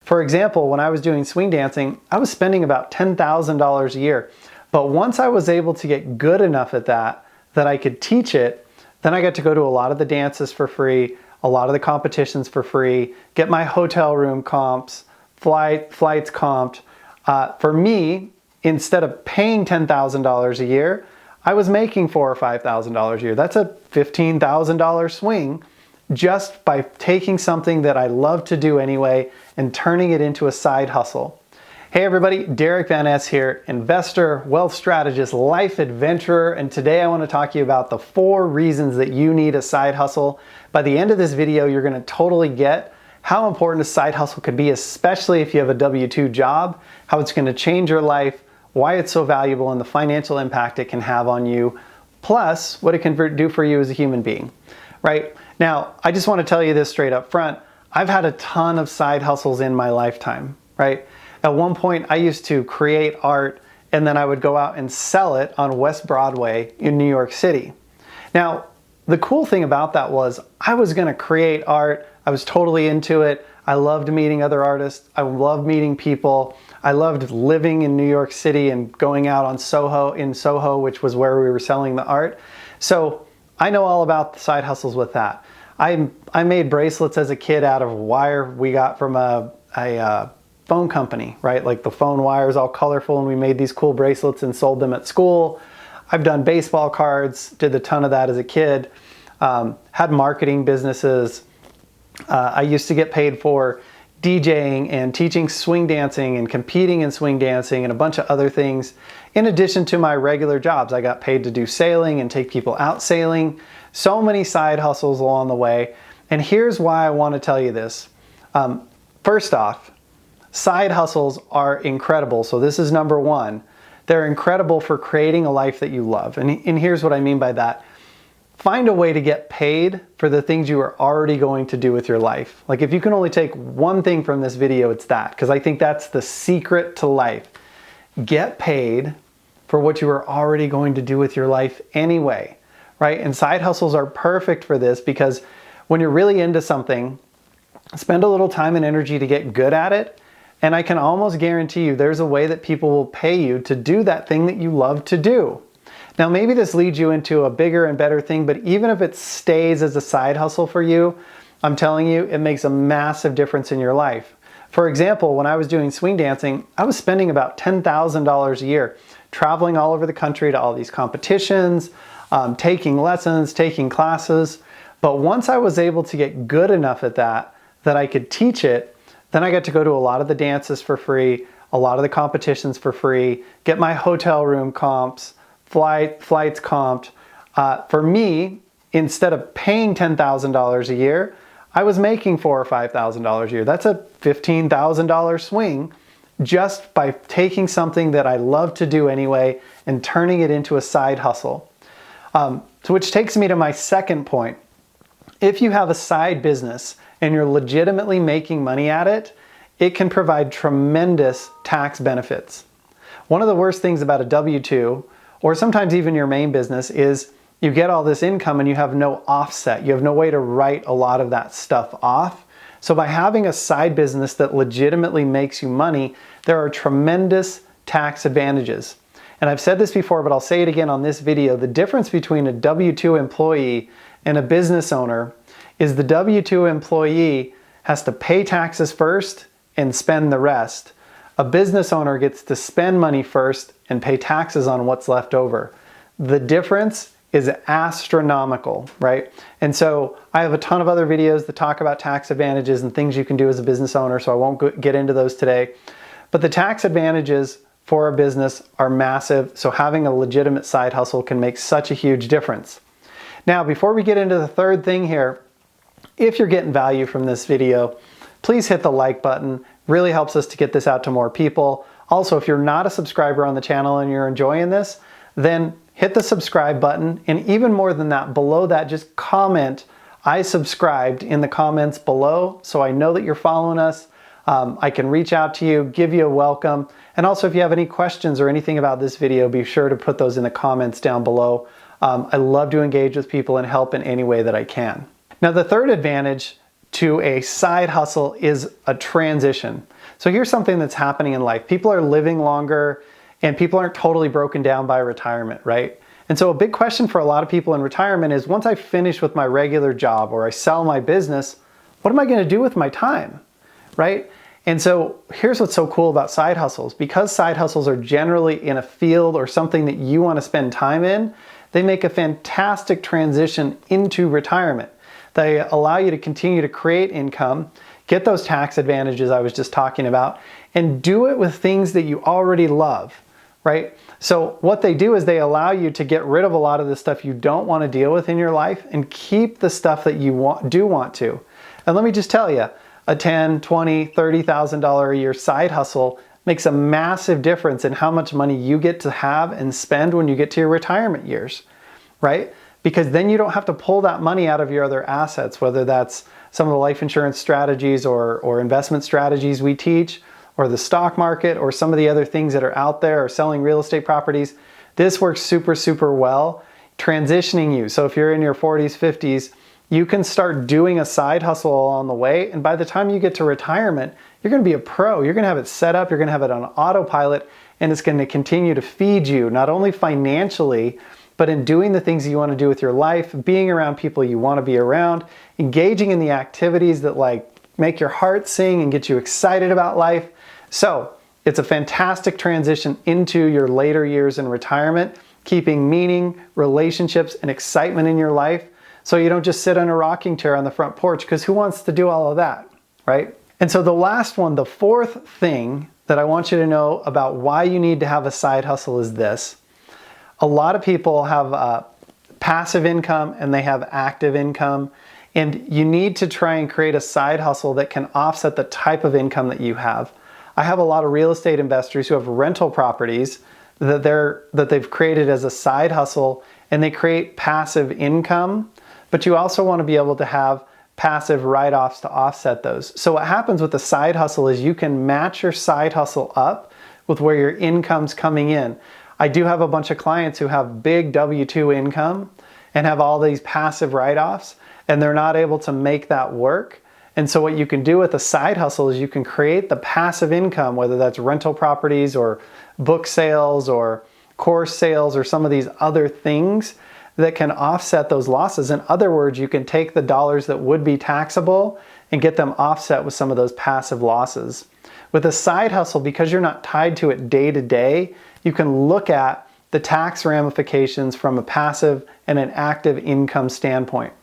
For example, when I was doing swing dancing, I was spending about $10,000 a year. But once I was able to get good enough at that I could teach it, then I got to go to a lot of the dances for free, a lot of the competitions for free, get my hotel room comps, flights comped. For me, instead of paying $10,000 a year, I was making $4,000 or $5,000 a year. That's a $15,000 swing just by taking something that I love to do anyway and turning it into a side hustle. Hey everybody, Derick Van Ness here, investor, wealth strategist, life adventurer, and today I want to talk to you about the 4 reasons that you need a side hustle. By the end of this video, you're going to totally get how important a side hustle could be, especially if you have a W-2 job, how it's going to change your life, why it's so valuable, and the financial impact it can have on you, plus what it can do for you as a human being, right? Now, I just want to tell you this straight up front. I've had a ton of side hustles in my lifetime, right? At one point, I used to create art and then I would go out and sell it on West Broadway in New York City. Now, the cool thing about that was I was going to create art. I was totally into it. I loved meeting other artists. I loved meeting people. I loved living in New York City and going out on Soho, which was where we were selling the art. So I know all about the side hustles with that. I made bracelets as a kid out of wire we got from a phone company, right? Like the phone wires all colorful, and we made these cool bracelets and sold them at school. I've done baseball cards, did a ton of that as a kid, had marketing businesses. I used to get paid for DJing and teaching swing dancing and competing in swing dancing and a bunch of other things. In addition to my regular jobs, I got paid to do sailing and take people out sailing. So many side hustles along the way. And here's why I want to tell you this. First off, side hustles are incredible. So this is number 1. They're incredible for creating a life that you love. And here's what I mean by that. Find a way to get paid for the things you are already going to do with your life. Like if you can only take one thing from this video, it's that, because I think that's the secret to life. Get paid for what you are already going to do with your life anyway, right? And side hustles are perfect for this because when you're really into something, spend a little time and energy to get good at it. And I can almost guarantee you there's a way that people will pay you to do that thing that you love to do. Now, maybe this leads you into a bigger and better thing, but even if it stays as a side hustle for you, I'm telling you, it makes a massive difference in your life. For example, when I was doing swing dancing, I was spending about $10,000 a year, traveling all over the country to all these competitions, taking lessons, taking classes. But once I was able to get good enough at that I could teach it, then I got to go to a lot of the dances for free, a lot of the competitions for free, get my hotel room comps, flights comped. For me, instead of paying $10,000 a year, I was making $4,000 or $5,000 a year. That's a $15,000 swing just by taking something that I love to do anyway and turning it into a side hustle. So which takes me to my second point. If you have a side business and you're legitimately making money at it, it can provide tremendous tax benefits. One of the worst things about a W-2, or sometimes even your main business, is you get all this income and you have no offset. You have no way to write a lot of that stuff off. So by having a side business that legitimately makes you money, there are tremendous tax advantages. And I've said this before, but I'll say it again on this video. The difference between a W-2 employee and a business owner is the W-2 employee has to pay taxes first and spend the rest. A business owner gets to spend money first and pay taxes on what's left over. The difference is astronomical, right? And so I have a ton of other videos that talk about tax advantages and things you can do as a business owner, so I won't get into those today. But the tax advantages for a business are massive, so having a legitimate side hustle can make such a huge difference. Now, before we get into the third thing here, if you're getting value from this video, please hit the like button. Really helps us to get this out to more people. Also, if you're not a subscriber on the channel and you're enjoying this, then hit the subscribe button. And even more than that, below that, just comment, "I subscribed" in the comments below so I know that you're following us. I can reach out to you, give you a welcome. And also, if you have any questions or anything about this video, be sure to put those in the comments down below. I love to engage with people and help in any way that I can. Now, the third advantage to a side hustle is a transition. So here's something that's happening in life. People are living longer and people aren't totally broken down by retirement, right? And so a big question for a lot of people in retirement is, once I finish with my regular job or I sell my business, what am I going to do with my time, right? And so here's what's so cool about side hustles. Because side hustles are generally in a field or something that you want to spend time in, they make a fantastic transition into retirement. They allow you to continue to create income, get those tax advantages I was just talking about, and do it with things that you already love, right? So what they do is they allow you to get rid of a lot of the stuff you don't want to deal with in your life and keep the stuff that you do want to. And let me just tell you, a $10,000, $20,000, $30,000 a year side hustle makes a massive difference in how much money you get to have and spend when you get to your retirement years, right? Because then you don't have to pull that money out of your other assets, whether that's some of the life insurance strategies or investment strategies we teach, or the stock market, or some of the other things that are out there, or selling real estate properties. This works super, super well, transitioning you. So if you're in your 40s, 50s, you can start doing a side hustle along the way. And by the time you get to retirement, you're going to be a pro. You're going to have it set up. You're going to have it on autopilot, and it's going to continue to feed you, not only financially, but in doing the things you want to do with your life, being around people you want to be around, engaging in the activities that like make your heart sing and get you excited about life. So it's a fantastic transition into your later years in retirement, keeping meaning, relationships, and excitement in your life, so you don't just sit on a rocking chair on the front porch, because who wants to do all of that, right? And so the last one, the fourth thing that I want you to know about why you need to have a side hustle is this. A lot of people have passive income and they have active income, and you need to try and create a side hustle that can offset the type of income that you have. I have a lot of real estate investors who have rental properties that they've created as a side hustle, and they create passive income, but you also want to be able to have passive write-offs to offset those. So what happens with the side hustle is you can match your side hustle up with where your income's coming in. I do have a bunch of clients who have big W-2 income and have all these passive write-offs, and they're not able to make that work. And so what you can do with a side hustle is you can create the passive income, whether that's rental properties or book sales or course sales or some of these other things that can offset those losses. In other words, you can take the dollars that would be taxable and get them offset with some of those passive losses. With a side hustle, because you're not tied to it day to day, you can look at the tax ramifications from a passive and an active income standpoint.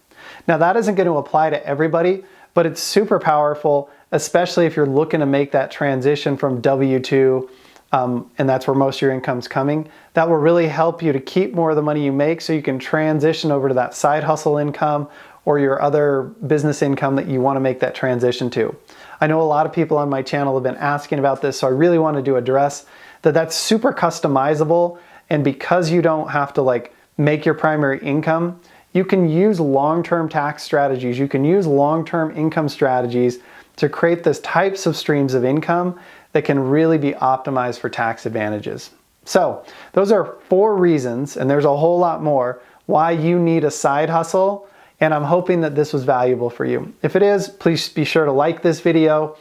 Now, that isn't going to apply to everybody, but it's super powerful, especially if you're looking to make that transition from W-2, and that's where most of your income's coming. That will really help you to keep more of the money you make, so you can transition over to that side hustle income or your other business income that you want to make that transition to. I know a lot of people on my channel have been asking about this, so I really wanted to address that. That's super customizable, and because you don't have to like make your primary income, you can use long-term tax strategies, you can use long-term income strategies to create these types of streams of income that can really be optimized for tax advantages. So those are 4 reasons, and there's a whole lot more, why you need a side hustle, and I'm hoping that this was valuable for you. If it is, please be sure to like this video,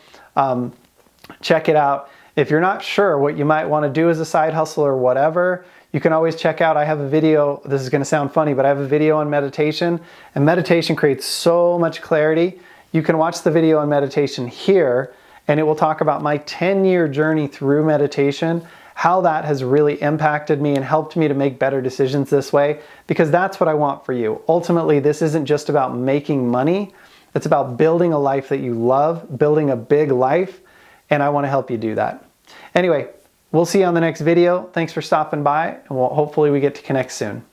check it out. If you're not sure what you might want to do as a side hustle or whatever, you can always check out, I have a video, this is going to sound funny, but I have a video on meditation, and meditation creates so much clarity. You can watch the video on meditation here, and it will talk about my 10-year journey through meditation, how that has really impacted me and helped me to make better decisions this way, because that's what I want for you. Ultimately, this isn't just about making money, it's about building a life that you love, building a big life, and I want to help you do that. Anyway, we'll see you on the next video. Thanks for stopping by, and hopefully we get to connect soon.